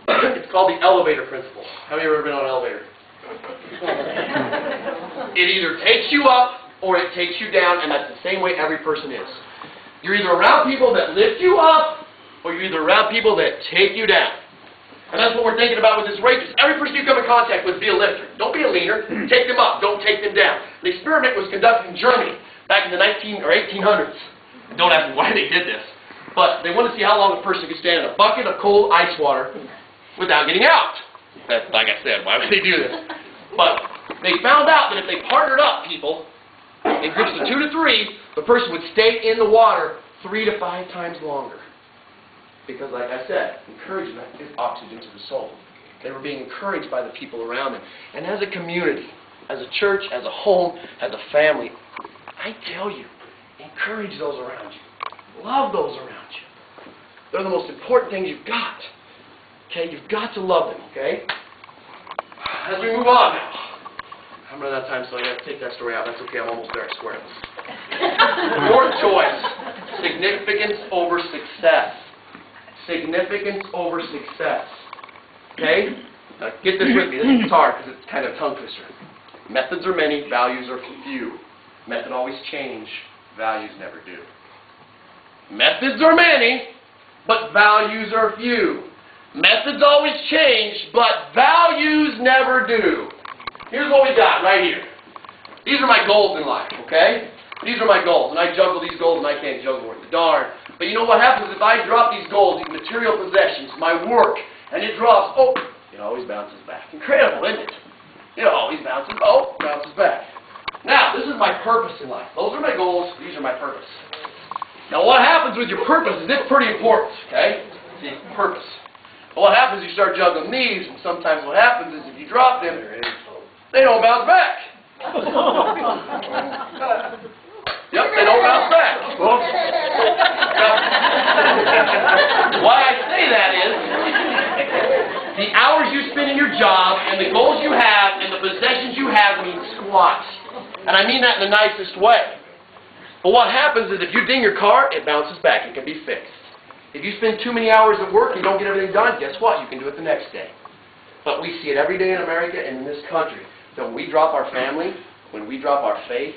It's called the elevator principle. How many of you have ever been on an elevator? It either takes you up or it takes you down, and that's the same way every person is. You're either around people that lift you up, or you're either around people that take you down. And that's what we're thinking about with this race. Every person you come in contact with, be a lifter. Don't be a leaner. Take them up. Don't take them down. The experiment was conducted in Germany back in the 1800s. Don't ask me why they did this. But they wanted to see how long a person could stand in a bucket of cold ice water without getting out. That's, like I said, why would they do this? But they found out that if they partnered up people in groups of 2 to 3, the person would stay in the water 3 to 5 times longer. Because, like I said, encouragement is oxygen to the soul. They were being encouraged by the people around them. And as a community, as a church, as a home, as a family, I tell you, encourage those around you. Love those around you. They're the most important things you've got. Okay, you've got to love them, okay? As we move on now. I'm running out of time, so I got to take that story out. That's okay, I'm almost there. I swear. Fourth choice, significance over success. Significance over success. Okay? Now get this with me. This is hard because it's kind of a tongue twister. Methods are many, values are few. Method always change, values never do. Methods are many, but values are few. Methods always change, but values never do. Here's what we got right here. These are my goals in life, okay? These are my goals, and I juggle these goals, and I can't juggle worth the darn. But you know what happens if I drop these goals, these material possessions, my work, and it drops, it always bounces back. Incredible, isn't it? It always bounces back. Now, this is my purpose in life. Those are my goals, these are my purpose. Now, what happens with your purpose is it's pretty important, okay? See, purpose. But what happens is you start juggling these, and sometimes what happens is if you drop them, they don't bounce back. Yep, they don't bounce back. Why I say that is, the hours you spend in your job, and the goals you have, and the possessions you have mean squat. And I mean that in the nicest way. But what happens is if you ding your car, it bounces back. It can be fixed. If you spend too many hours at work and you don't get everything done, guess what? You can do it the next day. But we see it every day in America and in this country. That when we drop our family, when we drop our faith,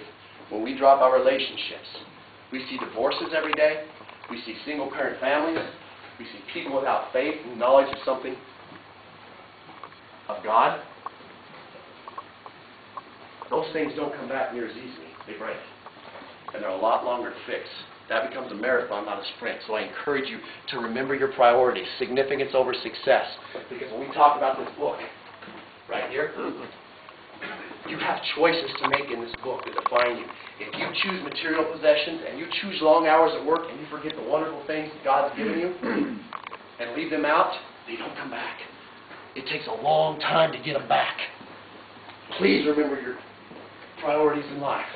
when we drop our relationships, we see divorces every day. We see single-parent families. We see people without faith and knowledge of something of God. Those things don't come back near as easily. They break. And they're a lot longer to fix. That becomes a marathon, not a sprint. So I encourage you to remember your priorities, significance over success. Because when we talk about this book, right here, you have choices to make in this book that define you. If you choose material possessions and you choose long hours at work and you forget the wonderful things that God's given you and leave them out, they don't come back. It takes a long time to get them back. Please remember your priorities in life.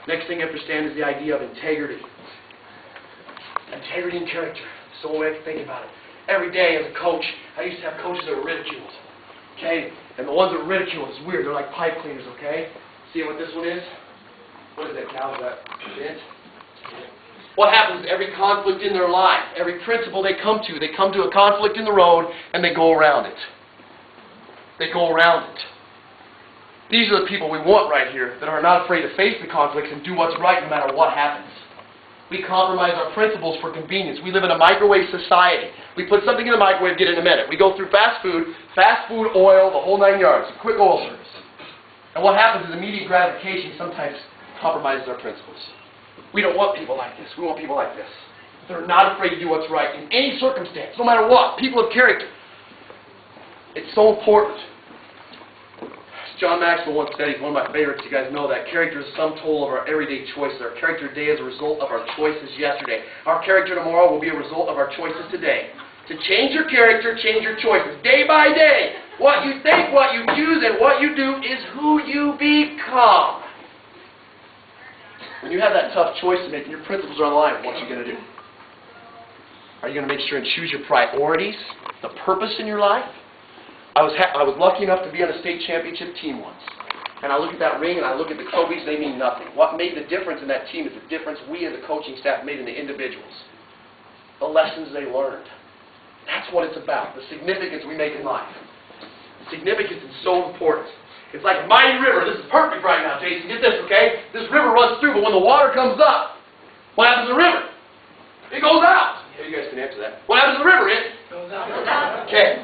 Next thing you understand is the idea of integrity. Integrity and character. So the way I think about it. Every day as a coach, I used to have coaches that were ridiculed. Okay? And the ones that are ridiculed is weird. They're like pipe cleaners, okay? See what this one is? What is that cow? Is that it? What happens is every conflict in their life, every principle they come to a conflict in the road and they go around it. They go around it. These are the people we want right here that are not afraid to face the conflicts and do what's right no matter what happens. We compromise our principles for convenience. We live in a microwave society. We put something in the microwave, get it in a minute. We go through fast food, oil, the whole 9 yards, a quick oil service. And what happens is immediate gratification sometimes compromises our principles. We don't want people like this. We want people like this. They're not afraid to do what's right in any circumstance, no matter what. People of character. It's so important. John Maxwell once said, he's one of my favorites, you guys know that, character is the sum total of our everyday choices. Our character today is a result of our choices yesterday. Our character tomorrow will be a result of our choices today. To change your character, change your choices. Day by day, what you think, what you choose, and what you do is who you become. When you have that tough choice to make and your principles are on the line, what are you going to do? Are you going to make sure and choose your priorities, the purpose in your life? I was lucky enough to be on a state championship team once. And I look at that ring and I look at the trophies, they mean nothing. What made the difference in that team is the difference we as a coaching staff made in the individuals. The lessons they learned. That's what it's about, the significance we make in life. Significance is so important. It's like a mighty river. This is perfect right now, Jason. Get this, okay? This river runs through, but when the water comes up, what happens to the river? It goes out. Yeah, you guys can answer that. What happens to the river? It goes out. Okay.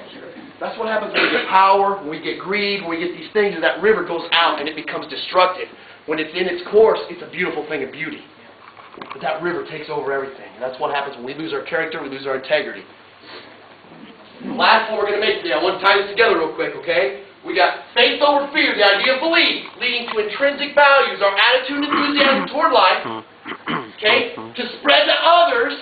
That's what happens when we get power, when we get greed, when we get these things, and that river goes out and it becomes destructive. When it's in its course, it's a beautiful thing of beauty. But that river takes over everything. And that's what happens when we lose our character, we lose our integrity. The last one we're going to make today, I want to tie this together real quick, okay? We got faith over fear, the idea of belief, leading to intrinsic values, our attitude and enthusiasm toward life, okay? To spread to others.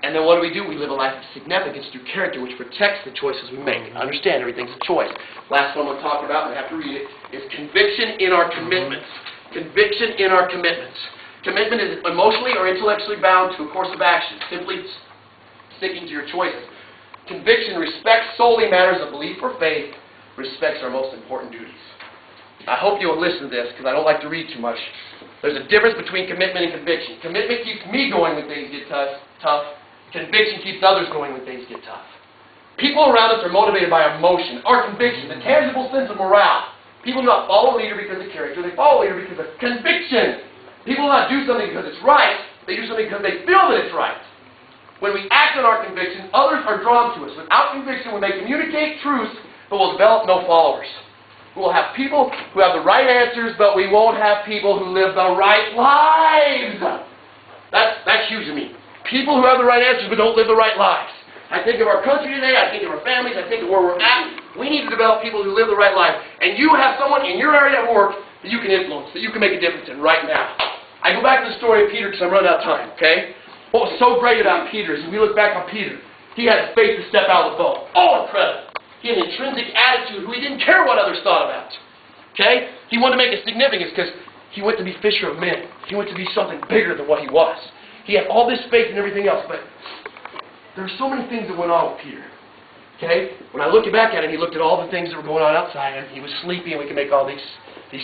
And then what do? We live a life of significance through character, which protects the choices we make. Understand, everything's a choice. Last one I'm going to talk about, and I have to read it, is conviction in our commitments. Conviction in our commitments. Commitment is emotionally or intellectually bound to a course of action, simply sticking to your choices. Conviction respects solely matters of belief or faith, respects our most important duties. I hope you'll listen to this, because I don't like to read too much. There's a difference between commitment and conviction. Commitment keeps me going when things get tough. Conviction keeps others going when things get tough. People around us are motivated by emotion, our conviction, the tangible sense of morale. People do not follow a leader because of character. They follow a leader because of conviction. People do not do something because it's right. They do something because they feel that it's right. When we act on our conviction, others are drawn to us. Without conviction, we may communicate truths, but we'll develop no followers. We will have people who have the right answers, but we won't have people who live the right lives. That's huge to me. People who have the right answers, but don't live the right lives. I think of our country today, I think of our families, I think of where we're at. We need to develop people who live the right life. And you have someone in your area of work that you can influence, that you can make a difference in right now. I go back to the story of Peter because I'm running out of time, okay? What was so great about Peter is when we look back on Peter, he had the faith to step out of the boat. Oh, incredible. He had an intrinsic attitude who he didn't care what others thought about. Okay? He wanted to make a significance because he went to be fisher of men. He went to be something bigger than what he was. He had all this faith and everything else, but there were so many things that went on with Peter. Okay? When I look back at him, he looked at all the things that were going on outside him. He was sleepy and we can make all these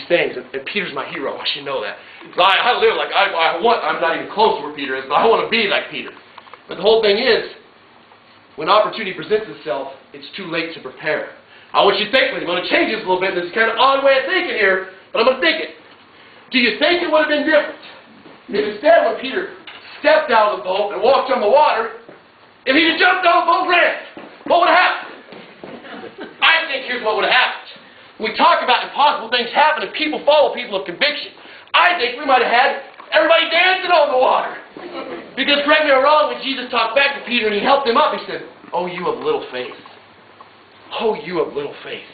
things. And Peter's my hero. I should know that. I live like I'm not even close to where Peter is, but I want to be like Peter. But the whole thing is, when opportunity presents itself, it's too late to prepare. I want you to think with me. I'm going to change this a little bit. This is kind of an odd way of thinking here, but I'm going to think it. Do you think it would have been different if instead when Peter stepped out of the boat and walked on the water, if he had jumped out of the boat and ran, what would have happened? I think here's what would have happened. When we talk about impossible things happen and people follow people of conviction, I think we might have had everybody dancing on the water. Because, correct me if I'm wrong, when Jesus talked back to Peter and he helped him up, he said, "Oh, you of little faith. Oh, you of little faith."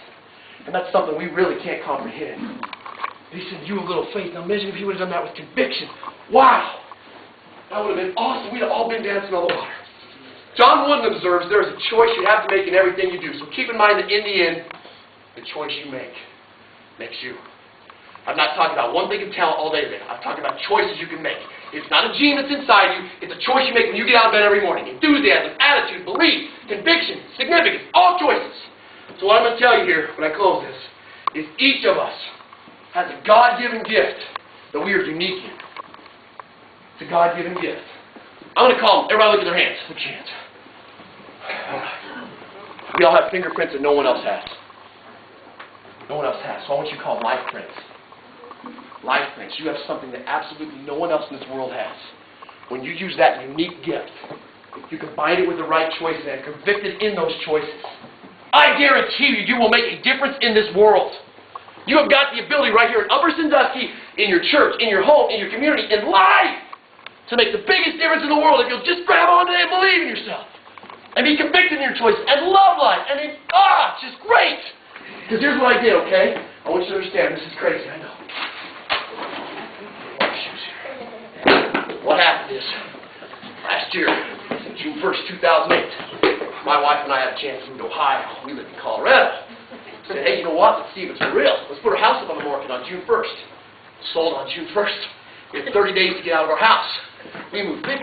And that's something we really can't comprehend. He said, "You of little faith." Now imagine if he would have done that with conviction. Wow! That would have been awesome. We'd have all been dancing on the water. John Wooden observes there is a choice you have to make in everything you do. So keep in mind that in the end, the choice you make makes you. I'm not talking about one thing of talent all day today. I'm talking about choices you can make. It's not a gene that's inside you. It's a choice you make when you get out of bed every morning. Enthusiasm, attitude, belief, conviction, significance, all choices. So what I'm going to tell you here when I close this is each of us has a God-given gift that we are unique in. It's a God-given gift. I'm going to call them. Everybody look at their hands. Look at your hands. All right. We all have fingerprints that no one else has. No one else has. So I want you to call them life prints. Life prints. You have something that absolutely no one else in this world has. When you use that unique gift, you combine it with the right choices and are convicted in those choices, I guarantee you, you will make a difference in this world. You have got the ability right here in Upper Sandusky, in your church, in your home, in your community, in life, to make the biggest difference in the world if you'll just grab onto it and believe in yourself. And be convicted in your choices and love life. And it's just great. Because here's what I did, okay? I want you to understand, this is crazy, I know. What happened is, last year, June 1st, 2008, my wife and I had a chance to move to Ohio. We lived in Colorado. I said, hey, you know what? Let's see if it's for real. Let's put our house up on the market on June 1st. Sold on June 1st. We had 30 days to get out of our house. We moved 15